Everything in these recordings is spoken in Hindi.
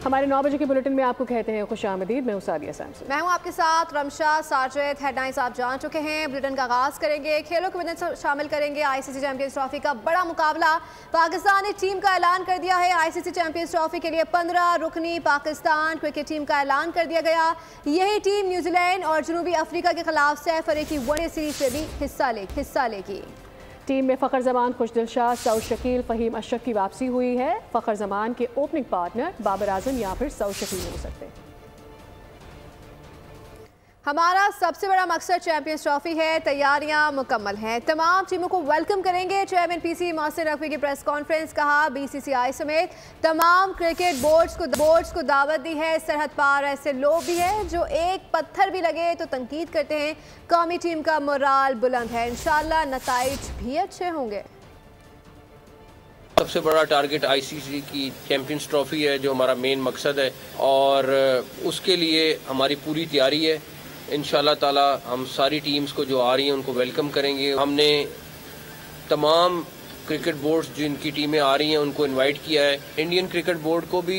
हमारे 9 बजे के बुलेटिन में आपको कहते हैं खुशामदीद। मैं हूं सादिया सैमसन। मैं हूं आपके साथ रमशा साजिद। हेडलाइंस आप जान चुके हैं। बुलेटिन का आगाज करेंगे। खेलों के मैदान शामिल करेंगे आईसीसी चैंपियंस ट्रॉफी का बड़ा मुकाबला। पाकिस्तान ने टीम का ऐलान कर दिया है। आईसीसी चैंपियंस ट्रॉफी के लिए 15 रुकनी पाकिस्तान क्रिकेट टीम का ऐलान कर दिया गया। यही टीम न्यूजीलैंड और जनूबी अफ्रीका के खिलाफ सैफ अली की वनडे सीरीज में भी हिस्सा लेगी। टीम में फ़खर जमान, खुशदिल शाह, सऊद शकील, फ़हीम अशरफ की वापसी हुई है। फ़खर जमान के ओपनिंग पार्टनर बाबर आजम या फिर सऊद शकील हो सकते हैं। हमारा सबसे बड़ा मकसद चैंपियंस ट्रॉफी है। तैयारियां मुकम्मल हैं। तमाम टीमों को वेलकम करेंगे। चेयरमैन पीसी मोहसिन नकवी की प्रेस कॉन्फ्रेंस। कहा बीसीसीआई समेत तमाम क्रिकेट बोर्ड्स को दावत दी है। सरहद पार ऐसे लोग भी हैं जो एक पत्थर भी लगे तो तनकीद करते हैं। कौमी टीम का मोराल बुलंद है। इंशाल्लाह नताइज भी अच्छे होंगे। सबसे बड़ा टारगेट आईसीसी की चैंपियंस ट्रॉफी है जो हमारा मेन मकसद है और उसके लिए हमारी पूरी तैयारी है। इंशाल्लाह ताला हम सारी टीम्स को जो आ रही हैं उनको वेलकम करेंगे। हमने तमाम क्रिकेट बोर्ड्स जिनकी टीमें आ रही हैं उनको इनवाइट किया है। इंडियन क्रिकेट बोर्ड को भी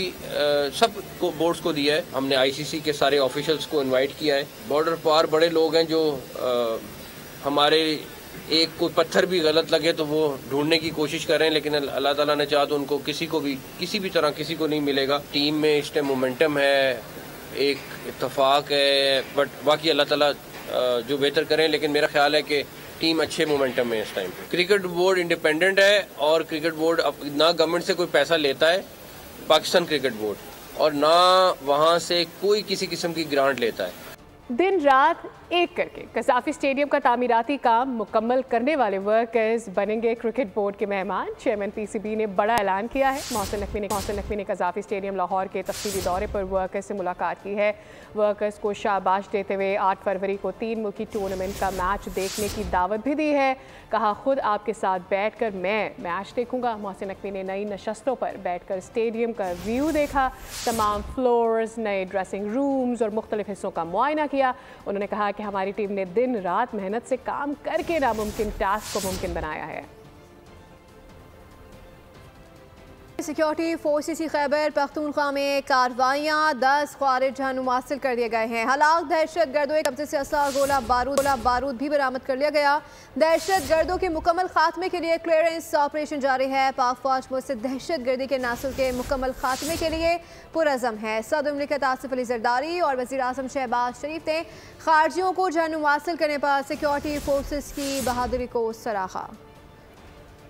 सब बोर्ड्स को दिया है। हमने आईसीसी के सारे ऑफिशियल्स को इनवाइट किया है। बॉर्डर पार बड़े लोग हैं जो हमारे एक कोई पत्थर भी गलत लगे तो वो ढूंढने की कोशिश कर रहे हैं, लेकिन अल्लाह ताला ने चाहा तो उनको किसी भी तरह किसी को नहीं मिलेगा। टीम में इस टाइम मोमेंटम है, एक इत्तेफाक है, बट बाकी अल्लाह ताला जो बेहतर करें। लेकिन मेरा ख्याल है कि टीम अच्छे मोमेंटम में इस टाइम पे। क्रिकेट बोर्ड इंडिपेंडेंट है और क्रिकेट बोर्ड ना गवर्नमेंट से कोई पैसा लेता है पाकिस्तान क्रिकेट बोर्ड, और ना वहाँ से कोई किसी किस्म की ग्रांट लेता है। दिन रात एक करके कसाफी स्टेडियम का तामीराती काम मुकम्मल करने वाले वर्कर्स बनेंगे क्रिकेट बोर्ड के मेहमान। चेयरमैन पीसीबी ने बड़ा ऐलान किया है। मोहसिन नकवी ने कसाफी स्टेडियम लाहौर के तफसीली दौरे पर वर्कर्स से मुलाकात की है। वर्कर्स को शाबाश देते हुए 8 फरवरी को 3 मुल्की टूर्नामेंट का मैच देखने की दावत भी दी है। कहा खुद आपके साथ बैठकर मैं मैच देखूंगा। मोहसिन नकवी ने नई नशस्तों पर बैठकर स्टेडियम का व्यू देखा, तमाम फ्लोर्स, नए ड्रेसिंग रूम्स और मुख्तलिफ हिस्सों का मुआयना किया। उन्होंने कहा कि हमारी टीम ने दिन रात मेहनत से काम करके नामुमकिन टास्क को मुमकिन बनाया है। सिक्योरिटी फोर्सेस की खैबर पख्तूनख्वा में कार्रवाइयाँ, 10 ख्वारिज जहन्नुम हासिल कर दिए गए हैं। हलाक दहशत गर्दों के कब्जे से असला गोला बारूद भी बरामद कर लिया गया। दहशत गर्दों के मुकम्मल खात्मे के लिए क्लियरेंस ऑपरेशन जारी है। पाक फौज मुझसे दहशत गर्दी के नासुर के मुकम्मल खात्मे के लिए पुरअज़म है। सदर मुमलिकत आसिफ अली जरदारी और वज़ीर आज़म शहबाज शरीफ ने खारजियों को जहन्नुम हासिल करने पर सिक्योरिटी फोर्सेस की बहादुरी को सराहा।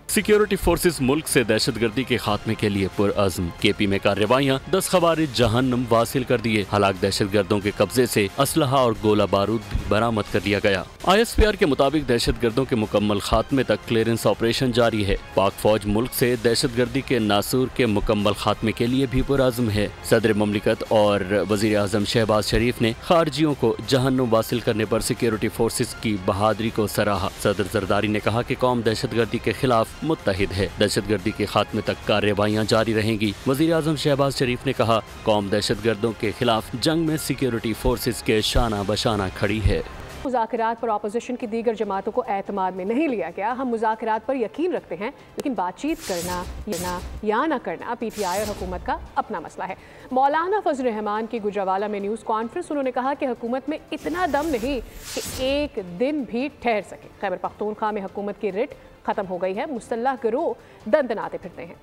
सिक्योरिटी फोर्सेस मुल्क से दहशतगर्दी के खात्मे के लिए पुरअज़्म। केपी में कार्रवाइयाँ, 10 ख़वारिज जहन्नुम वासिल कर दिए। हलाक दहशतगर्दों के कब्जे से असलहा और गोला बारूद भी बरामद कर लिया गया। ISPR के मुताबिक दहशतगर्दों के मुकम्मल खात्मे तक क्लियरेंस ऑपरेशन जारी है। पाक फौज मुल्क से दहशतगर्दी के नासूर के मुकम्मल खात्मे के लिए भी पुरअज़्म है। सदर मुमलिकत और वज़ीर आज़म शहबाज शरीफ ने खारजियों को जहन्नुम वासिल करने पर सिक्योरिटी फोर्सेस की बहादुरी को सराहा। सदर जरदारी ने कहा कि कौम दहशतगर्दी के खिलाफ मुत्तहिद है। दहशतगर्दी के खात्मे तक कार्रवाइयाँ जारी रहेंगी। वज़ीर आज़म शहबाज शरीफ ने कहा कौम दहशतगर्दों के खिलाफ जंग में सिक्योरिटी फोर्सेस के शाना बशाना खड़ी है। मुज़ाकरात पर अपोजिशन की दीगर जमातों को एतमाद में नहीं लिया गया। हम मुज़ाकरात पर यकीन रखते हैं, लेकिन बातचीत करना या ना करना PTI और हुकूमत का अपना मसला है। मौलाना फजल रहमान की गुजरावाला में न्यूज़ कॉन्फ्रेंस। उन्होंने कहा कि हुकूमत में इतना दम नहीं कि एक दिन भी ठहर सके। खैबर पख्तूनख्वा में हुकूमत की रिट ख़त्म हो गई है। मुसल्लह गिरोह दंदनाते फिरते हैं।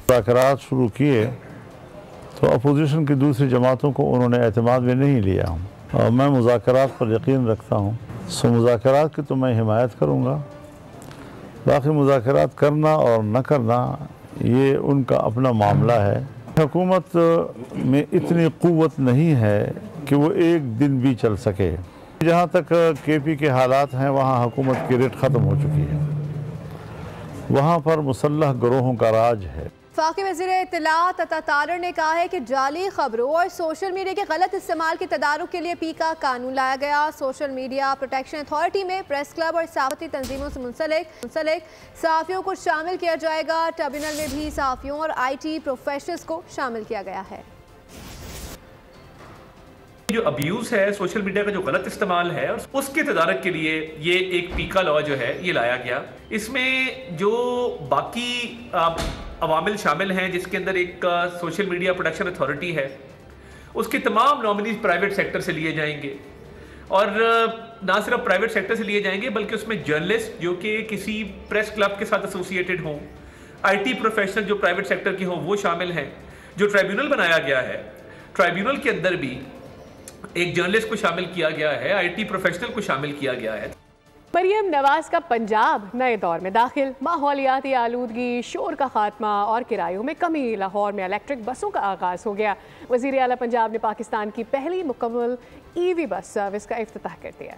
मुज़ाकरात शुरू किए तो अपोजिशन की दूसरी जमातों को उन्होंने एतमाद में नहीं लिया। और मैं मुज़ाकरात पर यकीन रखता हूँ, सो मुज़ाकरात की तो मैं हिमायत करूँगा। बाकी मुज़ाकरात करना और न करना ये उनका अपना मामला है। हुकूमत में इतनी क़ुव्वत नहीं है कि वो एक दिन भी चल सके। जहाँ तक KP के हालात हैं वहाँ हुकूमत की रेट ख़त्म हो चुकी है। वहाँ पर मुसल्लह गिरोहों का राज है। वफाकी वज़ीर इत्तलात अता तारर ने कहा है कि जाली खबरों और सोशल मीडिया के गलत इस्तेमाल के तदारुक के लिए पीका कानून लाया गया। सोशल मीडिया प्रोटेक्शन अथॉरिटी में प्रेस क्लब और सहाफ़ती तंजीमों से मुंसलिक सहाफ़ियों को शामिल किया जाएगा। ट्रिब्यूनल में भी सहाफ़ियों और IT प्रोफेशनल्स को शामिल किया गया है। जो अब्यूज़ है, सोशल मीडिया का जो गलत इस्तेमाल है, उसके तदारक के लिए ये एक पीका लॉ जो है ये लाया गया। इसमें जो बाकी अवामिल शामिल हैं, जिसके अंदर एक सोशल मीडिया प्रोडक्शन अथॉरिटी है, उसके तमाम नॉमिनीज प्राइवेट सेक्टर से लिए जाएंगे। और ना सिर्फ प्राइवेट सेक्टर से लिए जाएंगे बल्कि उसमें जर्नलिस्ट जो कि किसी प्रेस क्लब के साथ एसोसिएटेड हों, IT प्रोफेशनल जो प्राइवेट सेक्टर के हों वो शामिल हैं। जो ट्राइब्यूनल बनाया गया है, ट्राइब्यूनल के अंदर भी एक जर्नलिस्ट को शामिल किया गया है, IT प्रोफेशनल को शामिल किया गया है। मरियम नवाज का पंजाब नए दौर में दाखिल, माहौलियाती आलूदगी, शोर का खात्मा और किरायों में कमी। लाहौर में इलेक्ट्रिक बसों का आगाज़ हो गया। वज़ीर आला पंजाब ने पाकिस्तान की पहली मुकम्मल EV बस सर्विस का इफ्तिताह कर दिया।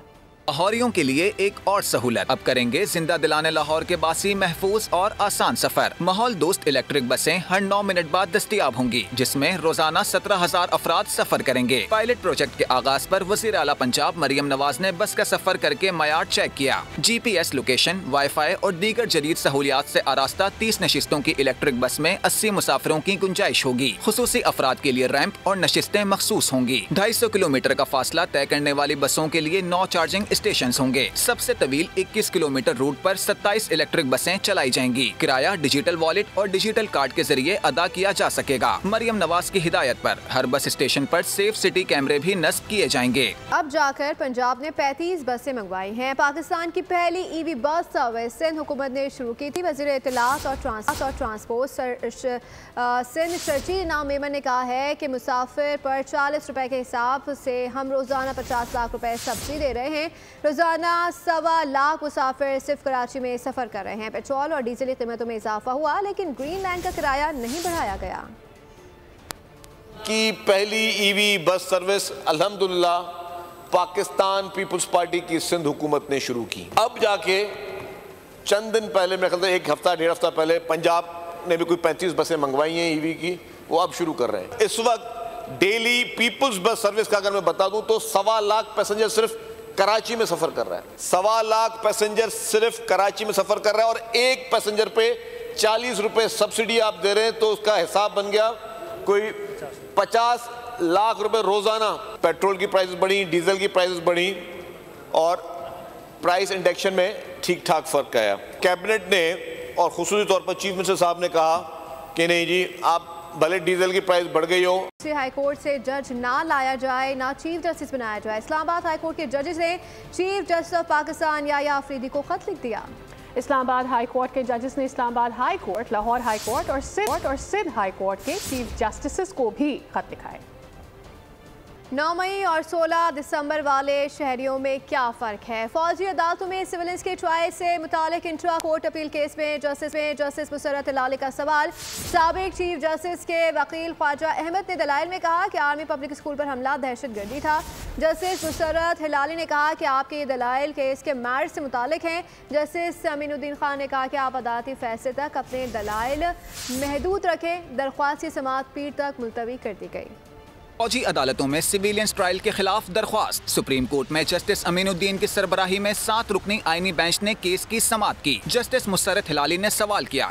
लाहौरियों के लिए एक और सहूलत, अब करेंगे जिंदा दिलाने लाहौर के बासी महफूज और आसान सफर। माहौल दोस्त इलेक्ट्रिक बसें हर 9 मिनट बाद दस्तयाब होंगी, जिसमें रोजाना 17,000 अफराद सफर करेंगे। पायलट प्रोजेक्ट के आगाज पर वज़ीर आला पंजाब मरियम नवाज ने बस का सफर करके मयार चेक किया। GPS लोकेशन, वाईफाई और दीगर जदीद सहूलियात से आरास्ता 30 नशिस्तों की इलेक्ट्रिक बस में 80 मुसाफिरों की गुंजाइश होगी। खुसूसी अफराद के लिए रैंप और नशिस्तें मखसूस होंगी। 250 किलोमीटर का फासला तय करने वाली बसों के लिए 9 चार्जिंग स्टेशन होंगे। सबसे तवील 21 किलोमीटर रूट पर 27 इलेक्ट्रिक बसें चलाई जाएंगी। किराया डिजिटल वॉलेट और डिजिटल कार्ड के जरिए अदा किया जा सकेगा। मरियम नवाज की हिदायत पर हर बस स्टेशन पर सेफ सिटी कैमरे भी नस्ब किए जाएंगे। अब जाकर पंजाब ने 35 बसें मंगवाई हैं। पाकिस्तान की पहली EV बस सर्विस सिंध हुकूमत ने शुरू की थी। वज़ीर इत्तलात और ट्रांसपोर्ट सिंध शर्जील इनाम मेमन ने कहा है कि मुसाफिर पर 40 रुपए के हिसाब से हम रोजाना 50 लाख रुपए सब्सिडी दे रहे हैं। रोजाना 1.25 लाख मुसाफिर सिर्फ कराची में सफर कर रहे हैं। पेट्रोल और डीजल की कीमतों में इजाफा हुआ, लेकिन ग्रीन लाइन का किराया नहीं बढ़ाया गया। की पहली EV बस सर्विस अल्हम्दुलिल्लाह पाकिस्तान पीपल्स पार्टी की सिंध हुकूमत ने शुरू की। अब जाके चंद दिन पहले, मैं कहता हूं 1 हफ्ता 1.5 हफ्ता पहले, पंजाब ने भी कोई 35 बसें मंगवाई हैं EV की, वो अब शुरू कर रहे हैं। इस वक्त डेली पीपल्स बस सर्विस का अगर मैं बता दूं तो 1.25 लाख पैसेंजर सिर्फ कराची में सफर कर रहा है। 1.25 लाख पैसेंजर सिर्फ कराची में सफर कर रहा है और एक पैसेंजर पे 40 रुपए सब्सिडी आप दे रहे हैं, तो उसका हिसाब बन गया कोई 50 लाख रुपए रोजाना। पेट्रोल की प्राइसेस बढ़ी, डीजल की प्राइसेस बढ़ी और प्राइस इंडेक्शन में ठीक ठाक फर्क आया। कैबिनेट ने और खुसूसी तौर पर चीफ मिनिस्टर साहब ने कहा कि नहीं जी, आप भले डीजल की प्राइस बढ़ गई हो, हाई कोर्ट से जज ना लाया जाए, ना चीफ जस्टिस बनाया जाए। इस्लामाबाद हाई कोर्ट के जजेस ने chief justice of Pakistan Yahya Afridi को खत लिख दिया। इस्लामाबाद हाई कोर्ट के जजेस ने Islamabad high court, Lahore high court और सिंध हाई कोर्ट के चीफ जस्टिस को भी खत लिखा है। 9 मई और 16 दिसंबर वाले शहरियों में क्या फ़र्क है? फौजी अदालतों में सिविलियंस के ट्रायल से मुतालिक इंट्रा कोर्ट अपील केस में जस्टिस मुसर्रत हिलाली का सवाल। साबिक चीफ जस्टिस के वकील ख्वाजा अहमद ने दलाइल में कहा कि आर्मी पब्लिक स्कूल पर हमला दहशतगर्दी था। जस्टिस मुसर्रत हिलाली ने कहा कि आपके ये दलाइल केस के मैरिट से मुतालिक हैं। जस्टिस अमीनुद्दीन खान ने कहा कि आप अदालती फैसले तक अपने दलाइल महदूद रखें। दरख्वास्त की समाअत पीर तक मुलतवी कर दी गई। फौजी अदालतों में सिविलियंस ट्रायल के खिलाफ दरख्वास्त। सुप्रीम कोर्ट में जस्टिस अमीनुद्दीन की सरबराही में 7 रुकनी आईनी बेंच ने केस की समाअत की। जस्टिस मुसर्रत हिलाली ने सवाल किया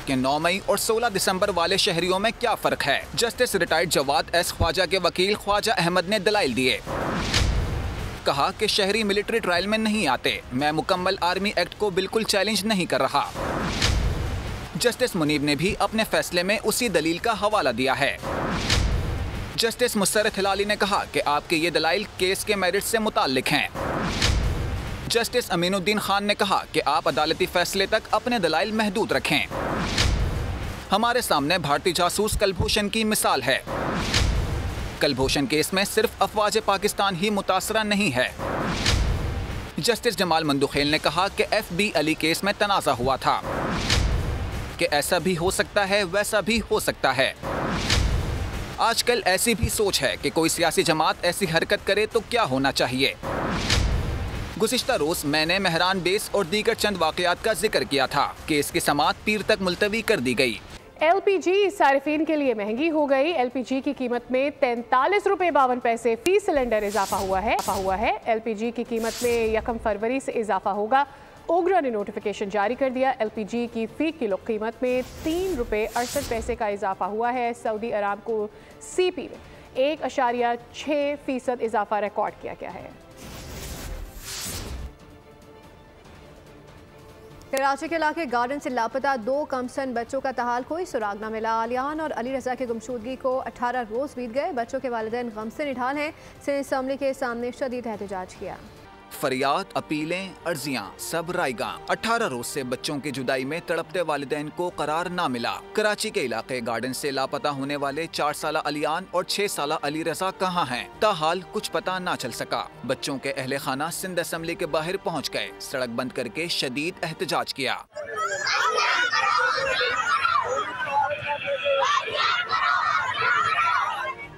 कि 9 मई और 16 दिसंबर वाले शहरियों में क्या फर्क है। Justice retired Jawad S Khwaja के वकील ख्वाजा अहमद ने दलाइल दिए। कहा कि शहरी मिलिट्री ट्रायल में नहीं आते। मैं मुकम्मल आर्मी एक्ट को बिल्कुल चैलेंज नहीं कर रहा। जस्टिस मुनीब ने भी अपने फैसले में उसी दलील का हवाला दिया है। जस्टिस मुसर्रत हिलाली ने कहा कि आपके ये दलाइल केस के मेरिट से मुताल्लिक हैं। जस्टिस अमीनुद्दीन खान ने कहा कि आप अदालती फैसले तक अपने दलाइल महदूद रखें। हमारे सामने भारतीय जासूस कुलभूषण की मिसाल है। कुलभूषण केस में सिर्फ अफवाज पाकिस्तान ही मुतासरा नहीं है। जस्टिस जमाल मंदुखेल ने कहा कि FB अली केस में तनाज़ा हुआ था कि ऐसा भी हो सकता है, वैसा भी हो सकता है। आजकल ऐसी भी सोच है कि कोई सियासी जमात ऐसी हरकत करे तो क्या होना चाहिए। गुज़िश्ता रोज मैंने मेहरान बेस और दीगर चंद वाक़यात का जिक्र किया था। केस की समाअत पीर तक मुलतवी कर दी गई। LPG सारिफीन के लिए महंगी हो गई। LPG की कीमत में 43 रुपये 52 पैसे फी सिलेंडर इजाफा हुआ है। LPG की कीमत में 1 फरवरी से इजाफा होगा। ओगरा ने नोटिफिकेशन जारी कर दिया। LPG की फी किलो कीमत में 3 रुपये 68 पैसे का इजाफा हुआ है। सऊदी अरामको CP में 1.6% इजाफा रिकॉर्ड किया गया है। कराची के इलाके गार्डन से लापता 2 कमसन बच्चों का तहाल कोई सुराग न मिला। आलियान और अली रजा की गुमशुदगी को 18 रोज बीत गए। बच्चों के वालिदैन गम से निढाल हैं। सिंध असम्बली के सामने शदीद एहतजाज किया। फरियाद, अपीलें, अर्जियां सब रायगा। 18 रोज से बच्चों की जुदाई में तड़पते वालिदैन को करार ना मिला। कराची के इलाके गार्डन से लापता होने वाले 4 साला अलियान और 6 साला अली रजा कहाँ हैं? ताहाल कुछ पता ना चल सका। बच्चों के अहले खाना सिंध असम्बली के बाहर पहुँच गए। सड़क बंद करके शदीद एहतजाज किया।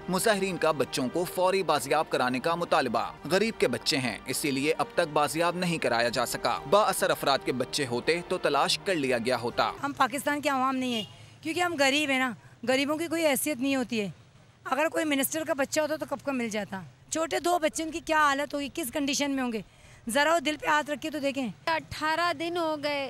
मुजाहिरीन का बच्चों को फौरी बाजियाब कराने का मुतालबा। गरीब के बच्चे हैं, इसीलिए अब तक बाजियाब नहीं कराया जा सका। बाअसर अफराद के बच्चे होते तो तलाश कर लिया गया होता। हम पाकिस्तान के अवाम नहीं है, क्योंकि हम गरीब है ना। गरीबों की कोई हैसियत नहीं होती है। अगर कोई मिनिस्टर का बच्चा होता तो कब का मिल जाता। छोटे 2 बच्चे, उनकी क्या हालत होगी, किस कंडीशन में होंगे, जरा वो दिल पे हाथ रखिए तो देखें। 18 दिन हो गए,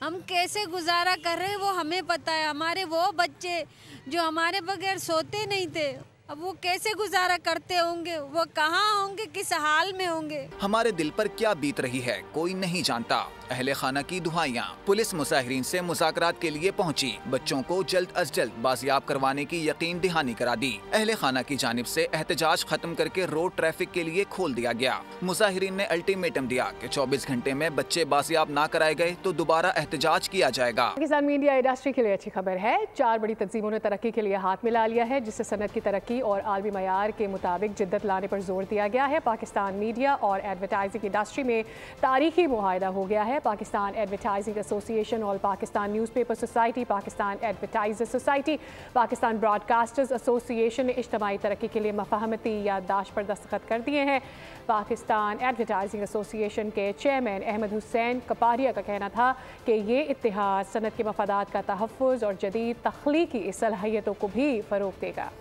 हम कैसे गुजारा कर रहे हैं वो हमें पता है। हमारे वो बच्चे जो हमारे बगैर सोते नहीं थे, अब वो कैसे गुजारा करते होंगे, वो कहाँ होंगे, किस हाल में होंगे। हमारे दिल पर क्या बीत रही है कोई नहीं जानता। अहले खाना की दुहाइयाँ। पुलिस मुजाहिरीन से मुज़ाकरात के लिए पहुंची। बच्चों को जल्द अज जल्द बाजियाब करवाने की यकीन दहानी करा दी। अहले खाना की जानिब से एहतजाज खत्म करके रोड ट्रैफिक के लिए खोल दिया गया। मुजाहिरीन ने अल्टीमेटम दिया कि 24 घंटे में बच्चे बाजियाब ना कराए गए तो दोबारा एहतजाज किया जाएगा। पाकिस्तान मीडिया इंडस्ट्री के लिए अच्छी खबर है। 4 बड़ी तंजीमों ने तरक्की के लिए हाथ मिला लिया है, जिससे सनत की तरक्की और आलमी मयार के मुताबिक जिद्दत लाने पर जोर दिया गया है। पाकिस्तान मीडिया और एडवर्टाइजिंग इंडस्ट्री में तारीखी मुआहदा हो गया है। Pakistan advertising association, all Pakistan newspaper society, Pakistan advertisers society, Pakistan broadcasters association ने इज्तिमाई तरक्की के लिए मफाहमती याददाश्त पर दस्तखत कर दिए हैं। पाकिस्तान एडवर्टाइजिंग एसोसिएशन के चेयरमैन अहमद हुसैन कपारिया का कहना था कि ये इत्तेहाद सनत के मफादात का तहफ़्फ़ुज़ और जदीद तख्लीकी सलाहियतों को भी फ़रोग़ देगा।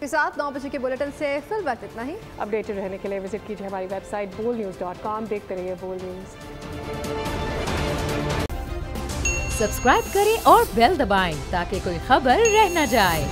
के साथ 9 बजे के बुलेटिन से फिल वक्त इतना ही। अपडेटेड रहने के लिए विजिट कीजिए हमारी वेबसाइट boldnews.com। देखते रहिए बोल्ड न्यूज़। सब्सक्राइब करें और बेल दबाएं ताकि कोई खबर रह न जाए।